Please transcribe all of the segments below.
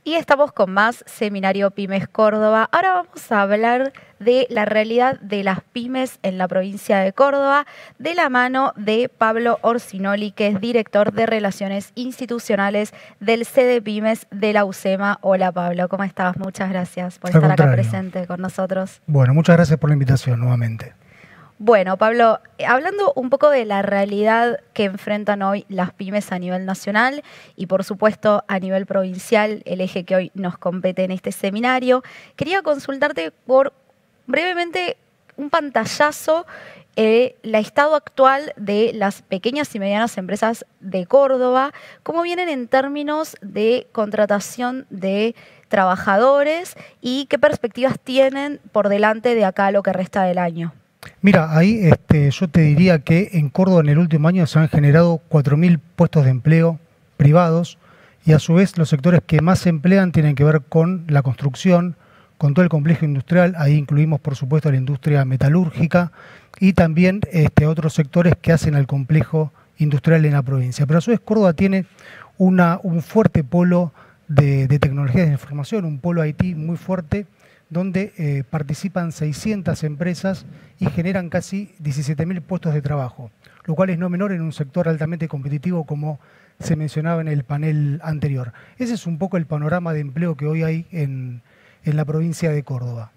Y estamos con más Seminario Pymes Córdoba. Ahora vamos a hablar de la realidad de las pymes en la provincia de Córdoba, de la mano de Pablo Orsinoli, que es director de Relaciones Institucionales del CDPymes de la UCEMA. Hola Pablo, ¿cómo estás? Muchas gracias por estar acá presente con nosotros. Bueno, muchas gracias por la invitación nuevamente. Bueno, Pablo, hablando un poco de la realidad que enfrentan hoy las pymes a nivel nacional y por supuesto a nivel provincial, el eje que hoy nos compete en este seminario, quería consultarte por brevemente un pantallazo el estado actual de las pequeñas y medianas empresas de Córdoba, cómo vienen en términos de contratación de trabajadores y qué perspectivas tienen por delante de acá a lo que resta del año. Mira, ahí yo te diría que en Córdoba en el último año se han generado 4.000 puestos de empleo privados y a su vez los sectores que más se emplean tienen que ver con la construcción, con todo el complejo industrial. Ahí incluimos por supuesto la industria metalúrgica y también otros sectores que hacen al complejo industrial en la provincia. Pero a su vez Córdoba tiene un fuerte polo de tecnologías de información, un polo IT muy fuerte, donde participan 600 empresas y generan casi 17.000 puestos de trabajo, lo cual es no menor en un sector altamente competitivo como se mencionaba en el panel anterior. Ese es un poco el panorama de empleo que hoy hay en la provincia de Córdoba.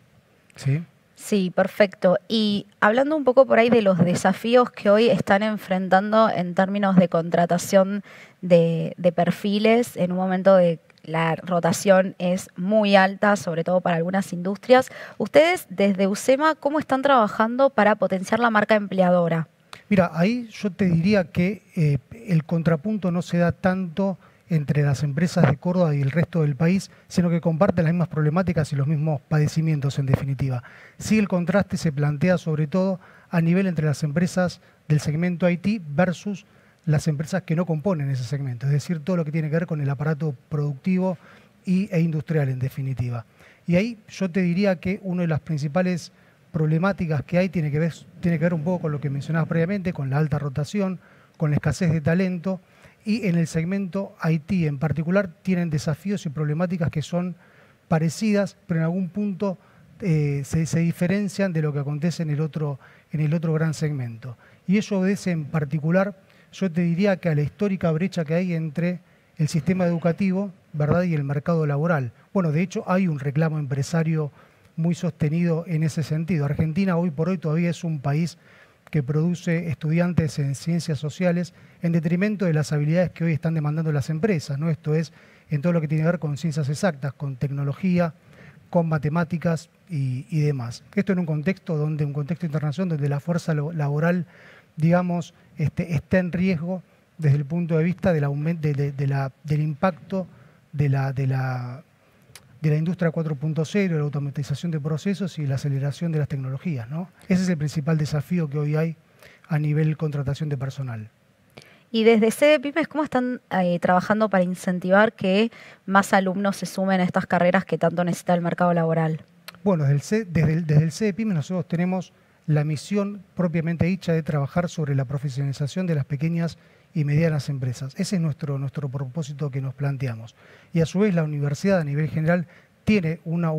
¿Sí? Sí, perfecto. Y hablando un poco por ahí de los desafíos que hoy están enfrentando en términos de contratación de perfiles en un momento de la rotación es muy alta, sobre todo para algunas industrias. Ustedes desde UCEMA, ¿cómo están trabajando para potenciar la marca empleadora? Mira, ahí yo te diría que el contrapunto no se da tanto entre las empresas de Córdoba y el resto del país, sino que comparten las mismas problemáticas y los mismos padecimientos en definitiva. Sí, el contraste se plantea sobre todo a nivel entre las empresas del segmento IT versus las empresas que no componen ese segmento, es decir, todo lo que tiene que ver con el aparato productivo e industrial en definitiva. Y ahí yo te diría que una de las principales problemáticas que hay tiene que ver un poco con lo que mencionabas previamente, con la alta rotación, con la escasez de talento, y en el segmento IT en particular tienen desafíos y problemáticas que son parecidas, pero en algún punto se diferencian de lo que acontece en el otro gran segmento. Y eso obedece en particular, yo te diría que a la histórica brecha que hay entre el sistema educativo, ¿verdad?, y el mercado laboral. Bueno, de hecho hay un reclamo empresario muy sostenido en ese sentido. Argentina hoy por hoy todavía es un país que produce estudiantes en ciencias sociales en detrimento de las habilidades que hoy están demandando las empresas, ¿no? Esto es en todo lo que tiene que ver con ciencias exactas, con tecnología, con matemáticas y demás. Esto en un contexto internacional donde la fuerza laboral, digamos, está en riesgo desde el punto de vista del aumento del impacto de la industria 4.0, la automatización de procesos y la aceleración de las tecnologías, ¿no? Ese es el principal desafío que hoy hay a nivel contratación de personal. Y desde CDPymes, ¿cómo están trabajando para incentivar que más alumnos se sumen a estas carreras que tanto necesita el mercado laboral? Bueno, desde el CDPymes nosotros tenemos la misión propiamente dicha de trabajar sobre la profesionalización de las pequeñas y medianas empresas. Ese es nuestro propósito que nos planteamos. Y a su vez la universidad a nivel general tiene una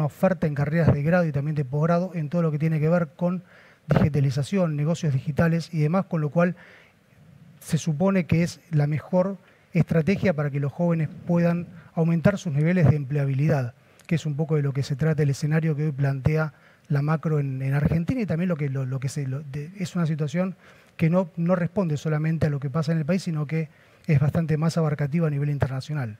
oferta en carreras de grado y también de posgrado en todo lo que tiene que ver con digitalización, negocios digitales y demás, con lo cual se supone que es la mejor estrategia para que los jóvenes puedan aumentar sus niveles de empleabilidad, que es un poco de lo que se trata el escenario que hoy plantea la macro en Argentina y también es una situación que no responde solamente a lo que pasa en el país, sino que es bastante más abarcativa a nivel internacional.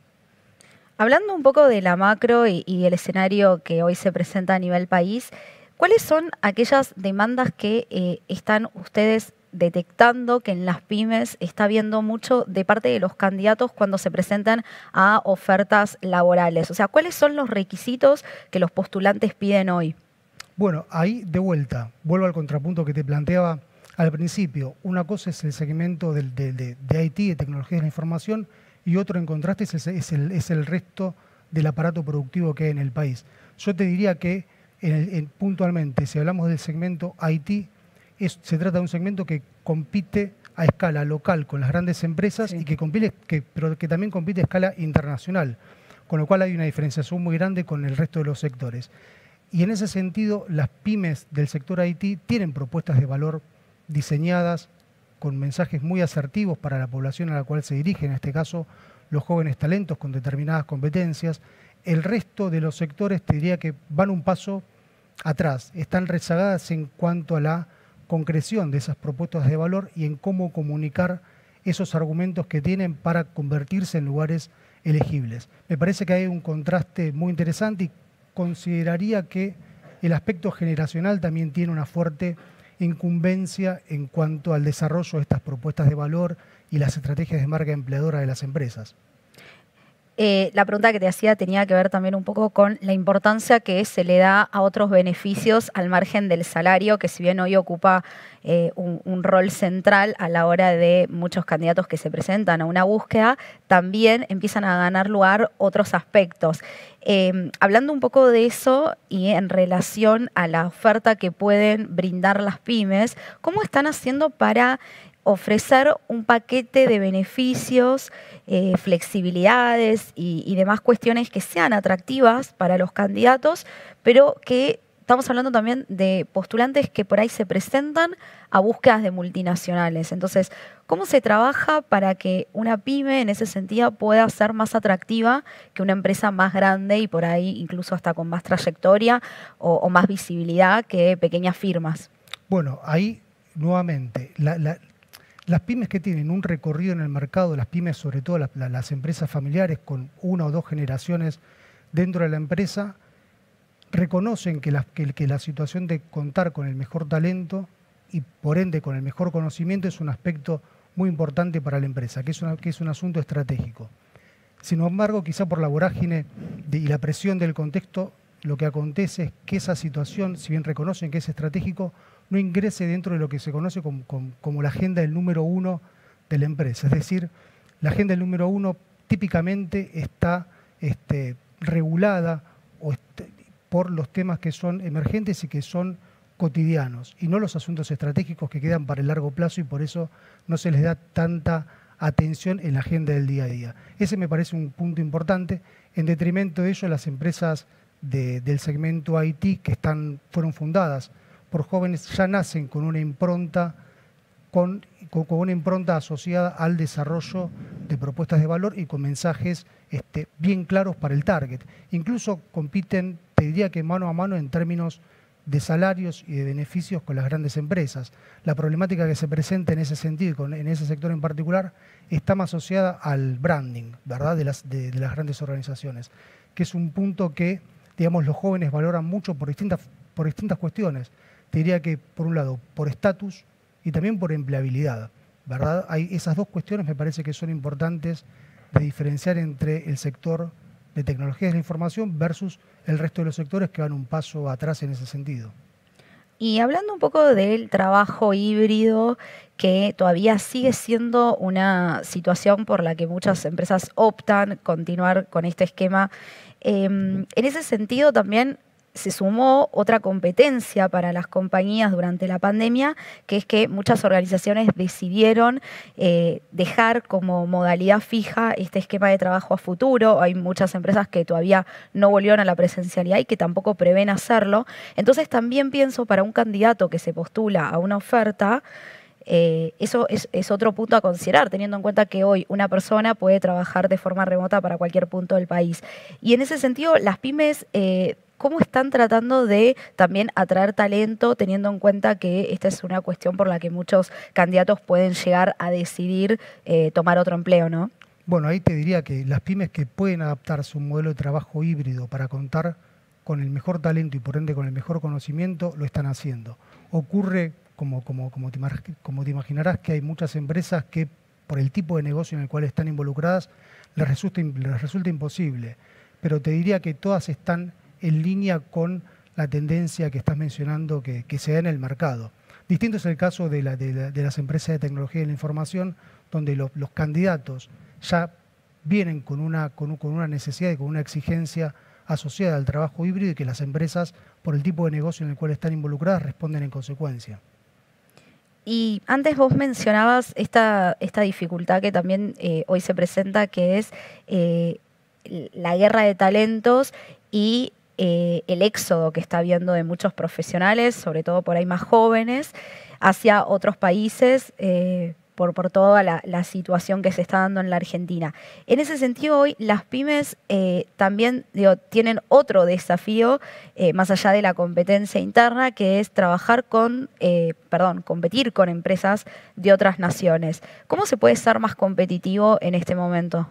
Hablando un poco de la macro y del escenario que hoy se presenta a nivel país, ¿cuáles son aquellas demandas que están ustedes detectando que en las pymes está habiendo mucho de parte de los candidatos cuando se presentan a ofertas laborales? O sea, ¿cuáles son los requisitos que los postulantes piden hoy? Bueno, ahí de vuelta, vuelvo al contrapunto que te planteaba al principio. Una cosa es el segmento de IT, de tecnologías de la información, y otro en contraste es el resto del aparato productivo que hay en el país. Yo te diría que puntualmente, si hablamos del segmento IT, se trata de un segmento que compite a escala local con las grandes empresas, sí, pero que también compite a escala internacional. con lo cual hay una diferenciación muy grande con el resto de los sectores. Y en ese sentido, las pymes del sector IT tienen propuestas de valor diseñadas con mensajes muy asertivos para la población a la cual se dirigen, en este caso los jóvenes talentos con determinadas competencias. El resto de los sectores te diría que van un paso atrás, están rezagadas en cuanto a la concreción de esas propuestas de valor y en cómo comunicar esos argumentos que tienen para convertirse en lugares elegibles. Me parece que hay un contraste muy interesante y consideraría que el aspecto generacional también tiene una fuerte incumbencia en cuanto al desarrollo de estas propuestas de valor y las estrategias de marca empleadora de las empresas. La pregunta que te hacía tenía que ver también un poco con la importancia que se le da a otros beneficios al margen del salario, que si bien hoy ocupa un rol central a la hora de muchos candidatos que se presentan a una búsqueda, también empiezan a ganar lugar otros aspectos. Hablando un poco de eso y en relación a la oferta que pueden brindar las pymes, ¿cómo están haciendo para ofrecer un paquete de beneficios, flexibilidades y demás cuestiones que sean atractivas para los candidatos, pero que estamos hablando también de postulantes que por ahí se presentan a búsquedas de multinacionales? Entonces, ¿cómo se trabaja para que una pyme en ese sentido pueda ser más atractiva que una empresa más grande y por ahí incluso hasta con más trayectoria o más visibilidad que pequeñas firmas? Bueno, ahí nuevamente, las pymes que tienen un recorrido en el mercado, las pymes, sobre todo las empresas familiares con una o dos generaciones dentro de la empresa, reconocen que la situación de contar con el mejor talento y por ende con el mejor conocimiento es un aspecto muy importante para la empresa, que es un asunto estratégico. Sin embargo, quizá por la vorágine y la presión del contexto, lo que acontece es que esa situación, si bien reconocen que es estratégico, no ingrese dentro de lo que se conoce como la agenda del número 1 de la empresa. Es decir, la agenda del número 1 típicamente está regulada por los temas que son emergentes y que son cotidianos, y no los asuntos estratégicos que quedan para el largo plazo, y por eso no se les da tanta atención en la agenda del día a día. Ese me parece un punto importante. En detrimento de ello, las empresas del segmento IT fueron fundadas por jóvenes ya nacen con una impronta asociada al desarrollo de propuestas de valor y con mensajes bien claros para el target. Incluso compiten, te diría que mano a mano en términos de salarios y de beneficios con las grandes empresas. La problemática que se presenta en ese sentido, en ese sector en particular, está más asociada al branding, ¿verdad?, de las grandes organizaciones, que es un punto que, digamos, los jóvenes valoran mucho por distintas cuestiones. Te diría que, por un lado, por estatus y también por empleabilidad, ¿verdad? Esas dos cuestiones me parece que son importantes de diferenciar entre el sector de tecnologías de la información versus el resto de los sectores que van un paso atrás en ese sentido. Y hablando un poco del trabajo híbrido, que todavía sigue siendo una situación por la que muchas empresas optan continuar con este esquema, en ese sentido también se sumó otra competencia para las compañías durante la pandemia, que es que muchas organizaciones decidieron dejar como modalidad fija este esquema de trabajo a futuro. Hay muchas empresas que todavía no volvieron a la presencialidad y que tampoco prevén hacerlo. Entonces también pienso, para un candidato que se postula a una oferta, eso es otro punto a considerar, teniendo en cuenta que hoy una persona puede trabajar de forma remota para cualquier punto del país. Y en ese sentido, las pymes, ¿cómo están tratando de también atraer talento, teniendo en cuenta que esta es una cuestión por la que muchos candidatos pueden llegar a decidir tomar otro empleo, ¿no? Bueno, ahí te diría que las pymes que pueden adaptarse a un modelo de trabajo híbrido para contar con el mejor talento y por ende con el mejor conocimiento, lo están haciendo. Ocurre, como te imaginarás, que hay muchas empresas que por el tipo de negocio en el cual están involucradas les resulta imposible, pero te diría que todas están en línea con la tendencia que estás mencionando que se da en el mercado. Distinto es el caso de las empresas de tecnología de la información, donde los candidatos ya vienen con una necesidad y con una exigencia asociada al trabajo híbrido, y que las empresas, por el tipo de negocio en el cual están involucradas, responden en consecuencia. Y antes vos mencionabas esta dificultad que también hoy se presenta, que es la guerra de talentos y el éxodo que está habiendo de muchos profesionales, sobre todo por ahí más jóvenes, hacia otros países por toda la situación que se está dando en la Argentina. En ese sentido, hoy las pymes también tienen otro desafío, más allá de la competencia interna, que es competir con empresas de otras naciones. ¿Cómo se puede ser más competitivo en este momento?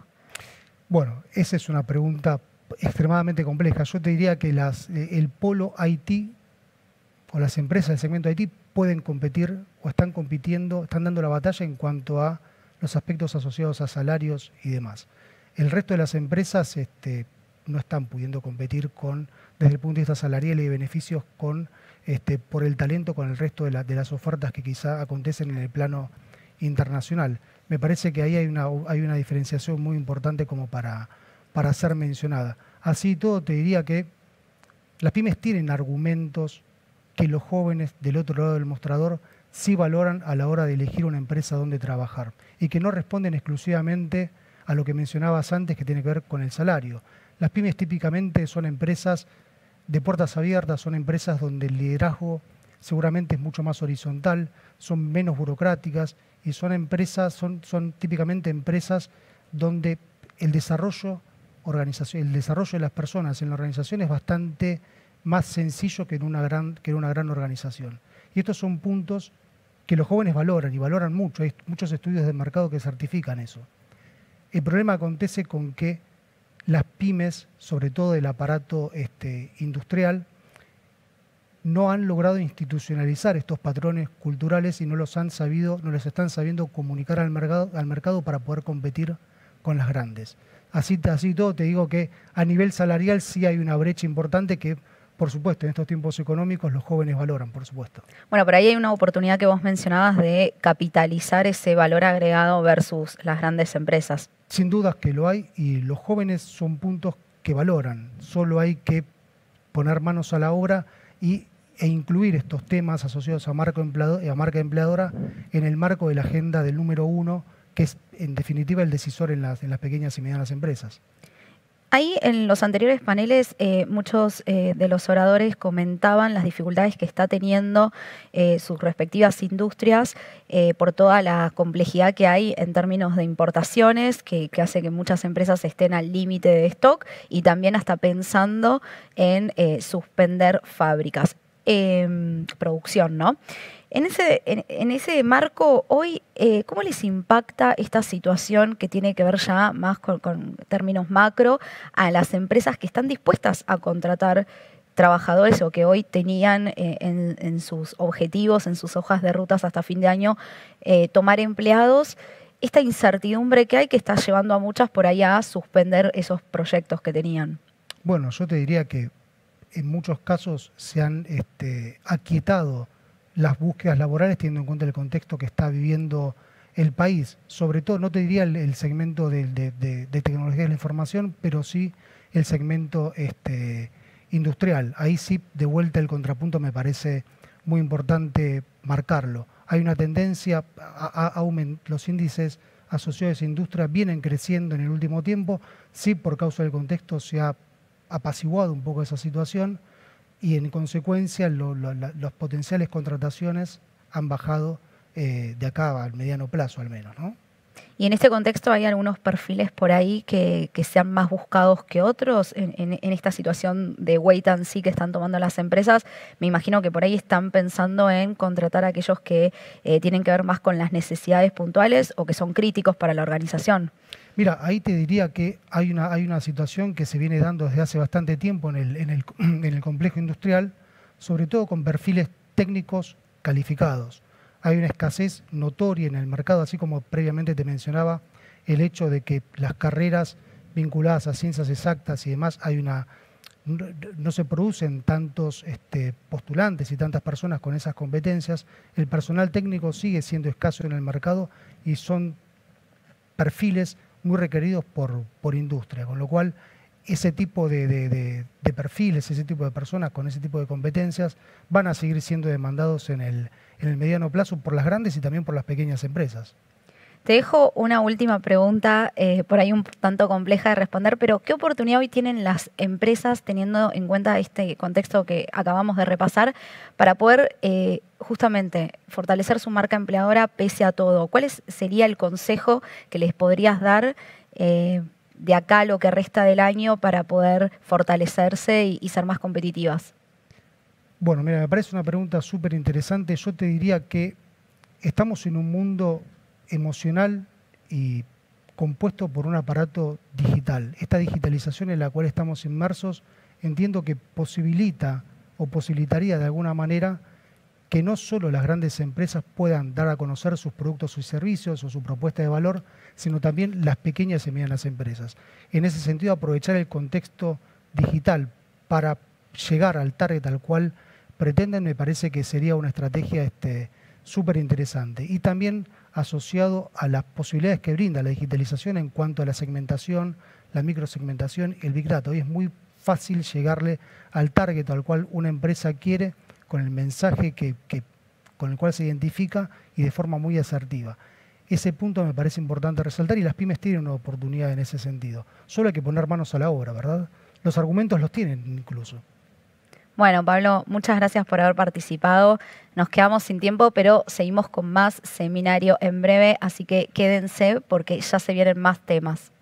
Bueno, esa es una pregunta extremadamente compleja. Yo te diría que el polo IT o las empresas del segmento IT pueden competir o están compitiendo, están dando la batalla en cuanto a los aspectos asociados a salarios y demás. El resto de las empresas no están pudiendo competir desde el punto de vista salarial y de beneficios por el talento con el resto de las ofertas que quizá acontecen en el plano internacional. Me parece que ahí hay una diferenciación muy importante como para ser mencionada. Así todo, te diría que las pymes tienen argumentos que los jóvenes del otro lado del mostrador sí valoran a la hora de elegir una empresa donde trabajar y que no responden exclusivamente a lo que mencionabas antes, que tiene que ver con el salario. Las pymes típicamente son empresas de puertas abiertas, son empresas donde el liderazgo seguramente es mucho más horizontal, son menos burocráticas y son típicamente empresas donde el desarrollo de las personas en la organización es bastante más sencillo que en una gran organización. Y estos son puntos que los jóvenes valoran y valoran mucho. Hay muchos estudios de mercado que certifican eso. El problema acontece con que las pymes, sobre todo el aparato industrial, no han logrado institucionalizar estos patrones culturales y no les están sabiendo comunicar al mercado para poder competir con las grandes. Así todo te digo que a nivel salarial sí hay una brecha importante que, por supuesto, en estos tiempos económicos los jóvenes valoran, por supuesto. Bueno, por ahí hay una oportunidad que vos mencionabas de capitalizar ese valor agregado versus las grandes empresas. Sin dudas que lo hay y los jóvenes son puntos que valoran. Solo hay que poner manos a la obra e incluir estos temas asociados a marca empleadora en el marco de la agenda del número 1, que es en definitiva el decisor en las pequeñas y medianas empresas. Ahí en los anteriores paneles muchos de los oradores comentaban las dificultades que está teniendo sus respectivas industrias por toda la complejidad que hay en términos de importaciones, que hace que muchas empresas estén al límite de stock y también hasta pensando en suspender fábricas, producción, ¿no? En ese marco, hoy, ¿cómo les impacta esta situación que tiene que ver ya más con términos macro a las empresas que están dispuestas a contratar trabajadores o que hoy tenían en sus objetivos, en sus hojas de rutas hasta fin de año, tomar empleados? Esta incertidumbre que hay que está llevando a muchas por ahí a suspender esos proyectos que tenían. Bueno, yo te diría que en muchos casos se han aquietado las búsquedas laborales teniendo en cuenta el contexto que está viviendo el país. Sobre todo, no te diría el segmento de tecnología de la información, pero sí el segmento industrial. Ahí sí, de vuelta el contrapunto me parece muy importante marcarlo. Hay una tendencia los índices asociados a esa industria vienen creciendo en el último tiempo. Sí, por causa del contexto se ha apaciguado un poco esa situación y en consecuencia las potenciales contrataciones han bajado de acá al mediano plazo al menos, ¿no? Y en este contexto hay algunos perfiles por ahí que sean más buscados que otros en esta situación de wait and see que están tomando las empresas. Me imagino que por ahí están pensando en contratar a aquellos que tienen que ver más con las necesidades puntuales o que son críticos para la organización. Mira, ahí te diría que hay una situación que se viene dando desde hace bastante tiempo en el complejo industrial, sobre todo con perfiles técnicos calificados. Hay una escasez notoria en el mercado, así como previamente te mencionaba, el hecho de que las carreras vinculadas a ciencias exactas y demás, no se producen tantos postulantes y tantas personas con esas competencias. El personal técnico sigue siendo escaso en el mercado y son perfiles muy requeridos por industria, con lo cual ese tipo de perfiles, ese tipo de personas con ese tipo de competencias van a seguir siendo demandados en el mediano plazo por las grandes y también por las pequeñas empresas. Te dejo una última pregunta, por ahí un tanto compleja de responder, pero ¿qué oportunidad hoy tienen las empresas, teniendo en cuenta este contexto que acabamos de repasar, para poder justamente fortalecer su marca empleadora pese a todo? ¿Cuál sería el consejo que les podrías dar de acá a lo que resta del año para poder fortalecerse y ser más competitivas? Bueno, mira, me parece una pregunta súper interesante. Yo te diría que estamos en un mundo emocional y compuesto por un aparato digital. Esta digitalización en la cual estamos inmersos, entiendo que posibilita o posibilitaría de alguna manera que no solo las grandes empresas puedan dar a conocer sus productos y servicios o su propuesta de valor, sino también las pequeñas y medianas empresas. En ese sentido, aprovechar el contexto digital para llegar al target al cual pretenden, me parece que sería una estrategia súper interesante. Y también asociado a las posibilidades que brinda la digitalización en cuanto a la segmentación, la microsegmentación, el Big Data. Hoy es muy fácil llegarle al target al cual una empresa quiere con el mensaje con el cual se identifica y de forma muy asertiva. Ese punto me parece importante resaltar y las pymes tienen una oportunidad en ese sentido. Solo hay que poner manos a la obra, ¿verdad? Los argumentos los tienen incluso. Bueno, Pablo, muchas gracias por haber participado. Nos quedamos sin tiempo, pero seguimos con más seminario en breve, así que quédense porque ya se vienen más temas.